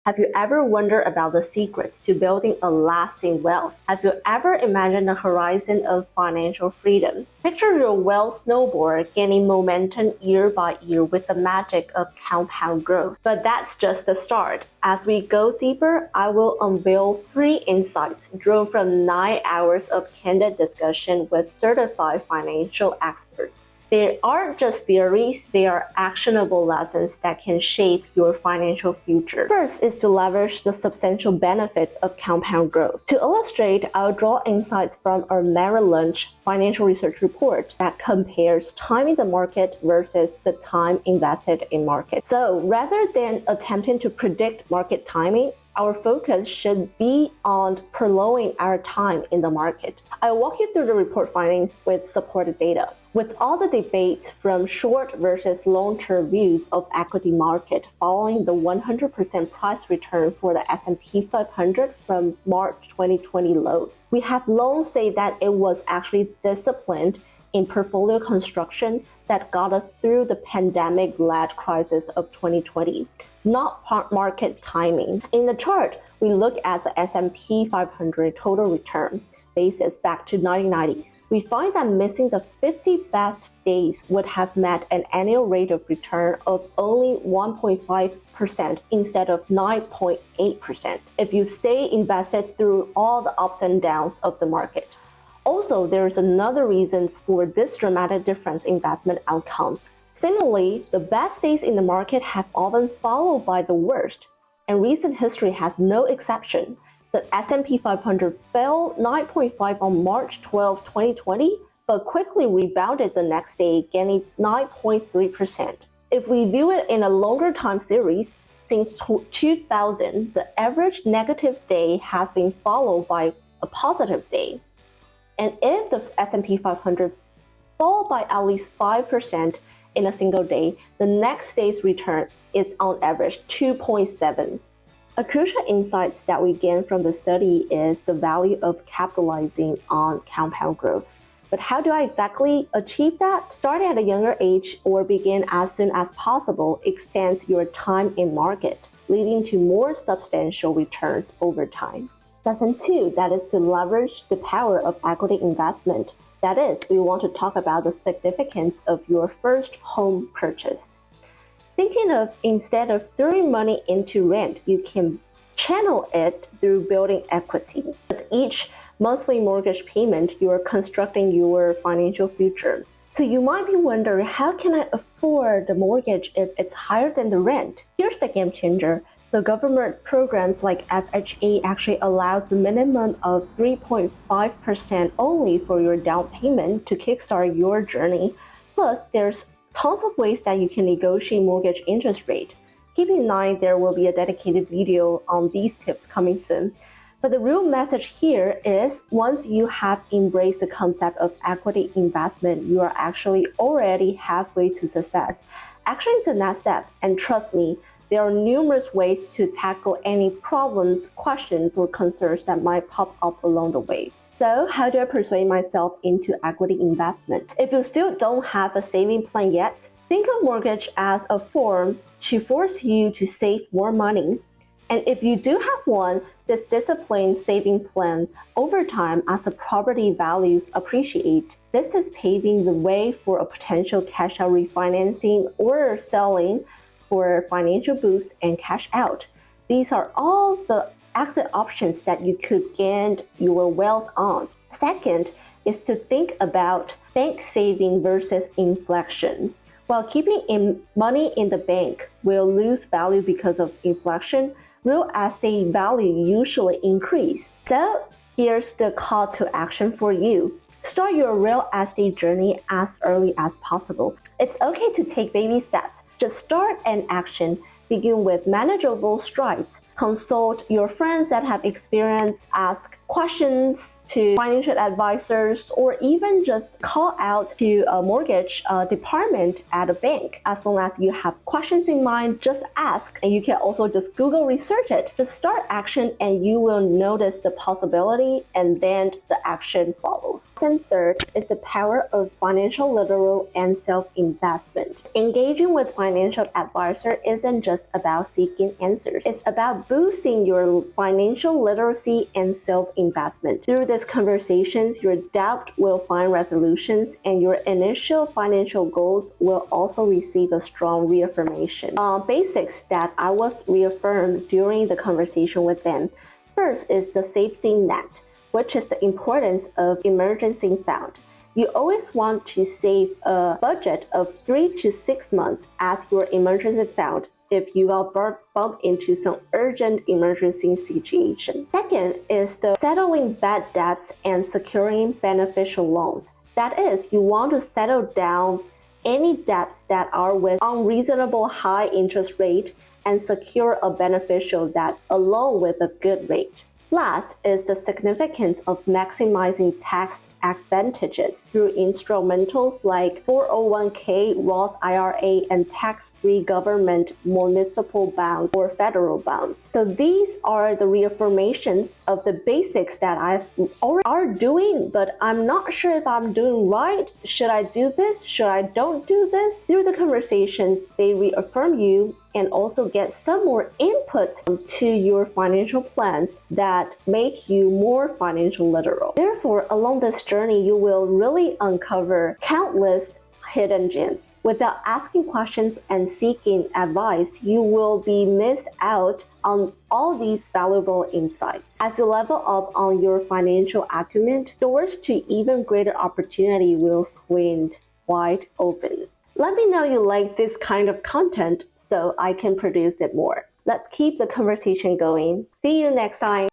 Have you ever wondered about the secrets to building a lasting wealth? Have you ever imagined a horizon of financial freedom? Picture your wealth snowball gaining momentum year by year with the magic of compound growth. But that's just the start. As we go deeper, I will unveil 3 insights drawn from 9 hours of candid discussion with certified financial experts. They aren't just theories, they are actionable lessons that can shape your financial future. First is to leverage the substantial benefits of compound growth. To illustrate, I'll draw insights from our Merrill Lynch financial research report that compares time in the market versus the time invested in markets. So rather than attempting to predict market timing, our focus should be on prolonging our time in the market. I'll walk you through the report findings with supported data. With all the debate from short versus long-term views of equity market following the 100% price return for the S&P 500 from March 2020 lows, we have long said that it was actually disciplined in portfolio construction that got us through the pandemic-led crisis of 2020, not market timing. In the chart, we look at the S&P 500 total return basis back to 1990s. We find that missing the 50 best days would have met an annual rate of return of only 1.5% instead of 9.8% if you stay invested through all the ups and downs of the market. Also, there is another reason for this dramatic difference in investment outcomes. Similarly, the best days in the market have often followed by the worst, and recent history has no exception. The S&P 500 fell 9.5 on March 12, 2020, but quickly rebounded the next day, gaining 9.3%. If we view it in a longer time series, since 2000, the average negative day has been followed by a positive day. And if the S&P 500 fall by at least 5% in a single day, the next day's return is on average 2.7. A crucial insight that we gain from the study is the value of capitalizing on compound growth. But how do I exactly achieve that? Starting at a younger age or begin as soon as possible extends your time in market, leading to more substantial returns over time. Lesson 2, that is to leverage the power of equity investment. That is, we want to talk about the significance of your first home purchase. Thinking of instead of throwing money into rent, you can channel it through building equity. With each monthly mortgage payment, you are constructing your financial future. So you might be wondering, how can I afford the mortgage if it's higher than the rent? Here's the game changer. So government programs like FHA actually allows a minimum of 3.5% only for your down payment to kickstart your journey. Plus, there's tons of ways that you can negotiate mortgage interest rate. Keep in mind there will be a dedicated video on these tips coming soon. But the real message here is once you have embraced the concept of equity investment, you are actually already halfway to success. Action is the next step, and trust me, there are numerous ways to tackle any problems, questions, or concerns that might pop up along the way. So, how do I persuade myself into equity investment? If you still don't have a saving plan yet, think of mortgage as a form to force you to save more money. And if you do have one, this disciplined saving plan over time as the property values appreciate. This is paving the way for a potential cash out refinancing or selling for financial boost and cash out. These are all the exit options that you could gain your wealth on. Second is to think about bank saving versus inflation. While keeping money in the bank will lose value because of inflation, real estate value usually increase. So here's the call to action for you. Start your real estate journey as early as possible. It's okay to take baby steps. Just start an action. Begin with manageable strides. Consult your friends that have experience, ask questions to financial advisors, or even just call out to a mortgage department at a bank. As long as you have questions in mind, just ask, and you can also just Google research it. Just start action and you will notice the possibility, and then the action follows. And third is the power of financial literacy and self-investment. Engaging with financial advisor isn't just about seeking answers. It's about boosting your financial literacy and self-investment. Through these conversations, your doubt will find resolutions and your initial financial goals will also receive a strong reaffirmation. Basics that I was reaffirmed during the conversation with them. First is the safety net, which is the importance of emergency fund. You always want to save a budget of 3 to 6 months as your emergency fund if you are bump into some urgent emergency situation. Second is the settling bad debts and securing beneficial loans. That is, you want to settle down any debts that are with unreasonable high interest rate and secure a beneficial debt along with a good rate. Last is the significance of maximizing tax advantages through instrumentals like 401k, Roth IRA, and tax-free government municipal bonds or federal bonds. So these are the reaffirmations of the basics that I are doing, but I'm not sure if I'm doing right. Should I do this? Should I don't do this? Through the conversations, they reaffirm you and also get some more input to your financial plans that make you more financial literal. Therefore, along this journey, you will really uncover countless hidden gems. Without asking questions and seeking advice, you will be missed out on all these valuable insights. As you level up on your financial acumen, doors to even greater opportunity will swing wide open. Let me know you like this kind of content so I can produce it more. Let's keep the conversation going. See you next time.